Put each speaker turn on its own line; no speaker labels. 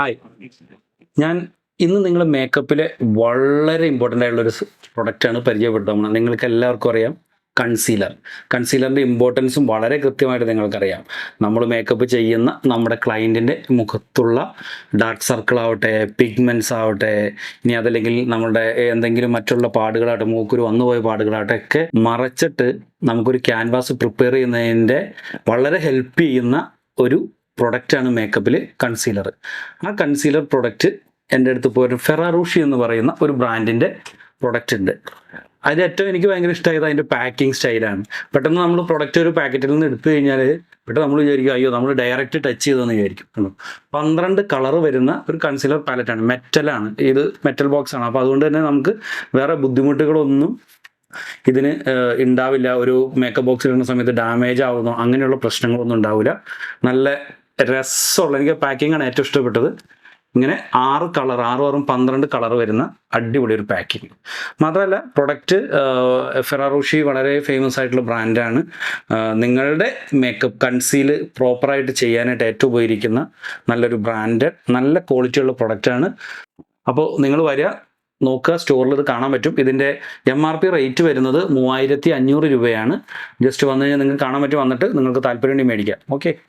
Hi. ഞാൻ ഇന്ന് നിങ്ങളെ മേക്കപ്പിലെ വളരെ ഇമ്പോർട്ടൻ്റ് ആയിട്ടുള്ളൊരു പ്രൊഡക്റ്റാണ് പരിചയപ്പെടുത്തുന്നത്. നിങ്ങൾക്ക് എല്ലാവർക്കും അറിയാം കൺസീലർ. കൺസീലറിൻ്റെ ഇമ്പോർട്ടൻസും വളരെ കൃത്യമായിട്ട് നിങ്ങൾക്കറിയാം. നമ്മൾ മേക്കപ്പ് ചെയ്യുന്ന നമ്മുടെ ക്ലയൻറ്റിൻ്റെ മുഖത്തുള്ള ഡാർക്ക് സർക്കിൾ ആവട്ടെ, പിഗ്മെൻറ്റ്സ് ആവട്ടെ, ഇനി അതല്ലെങ്കിൽ നമ്മുടെ എന്തെങ്കിലും മറ്റുള്ള പാടുകളാവട്ടെ, മൂക്കൊരു വന്നുപോയ പാടുകളാവട്ടെ ഒക്കെ മറച്ചിട്ട് നമുക്കൊരു ക്യാൻവാസ് പ്രിപ്പയർ ചെയ്യുന്നതിൻ്റെ വളരെ ഹെൽപ്പ് ചെയ്യുന്ന ഒരു പ്രൊഡക്റ്റാണ് മേക്കപ്പിൽ കൺസീലർ. ആ കൺസീലർ പ്രൊഡക്റ്റ് എൻ്റെ അടുത്ത് പോയിട്ട് ഫെറാറൂഷി എന്ന് പറയുന്ന ഒരു ബ്രാൻഡിൻ്റെ പ്രൊഡക്റ്റ് ഉണ്ട്. അതിൻ്റെ ഏറ്റവും എനിക്ക് ഭയങ്കര ഇഷ്ടമായത് അതിൻ്റെ പാക്കിംഗ് സ്റ്റൈലാണ്. പെട്ടെന്ന് നമ്മൾ പ്രൊഡക്റ്റ് ഒരു പാക്കറ്റിൽ നിന്ന് എടുത്തു കഴിഞ്ഞാൽ പെട്ടെന്ന് നമ്മൾ വിചാരിക്കും അയ്യോ നമ്മൾ ഡയറക്റ്റ് ടച്ച് ചെയ്തെന്ന് വിചാരിക്കും. 12 കളർ വരുന്ന ഒരു കൺസീലർ പാലറ്റാണ്. മെറ്റലാണ്, ഇത് മെറ്റൽ ബോക്സ് ആണ്. അപ്പോൾ അതുകൊണ്ട് തന്നെ നമുക്ക് വേറെ ബുദ്ധിമുട്ടുകളൊന്നും ഇതിന് ഉണ്ടാവില്ല. ഒരു മേക്കപ്പ് ബോക്സിൽ ഇടുന്ന സമയത്ത് ഡാമേജ് ആവുന്നോ അങ്ങനെയുള്ള പ്രശ്നങ്ങളൊന്നും ഉണ്ടാവില്ല. നല്ല രസമുള്ള, എനിക്ക് പാക്കിംഗ് ആണ് ഏറ്റവും ഇഷ്ടപ്പെട്ടത്. ഇങ്ങനെ 6 12 കളർ വരുന്ന അടിപൊളി ഒരു പാക്കിംഗ്. മാത്രമല്ല പ്രൊഡക്റ്റ് ഫെറാറൂഷി വളരെ ഫേമസ് ആയിട്ടുള്ള ബ്രാൻഡാണ്. നിങ്ങളുടെ മേക്കപ്പ് കൺസീൽ പ്രോപ്പറായിട്ട് ചെയ്യാനായിട്ട് ഏറ്റവും ഉപകരിക്കുന്ന നല്ലൊരു ബ്രാൻഡ്, നല്ല ക്വാളിറ്റിയുള്ള പ്രൊഡക്റ്റാണ്. അപ്പോൾ നിങ്ങൾ വരിക, നോക്കുക, സ്റ്റോറിൽ ഇത് കാണാൻ പറ്റും. ഇതിൻ്റെ MRP റേറ്റ് വരുന്നത് 3500 രൂപയാണ്. ജസ്റ്റ് വന്നു കഴിഞ്ഞാൽ നിങ്ങൾക്ക് കാണാൻ പറ്റും, വന്നിട്ട് നിങ്ങൾക്ക് താല്പര്യം മേടിക്കാം. ഓക്കെ.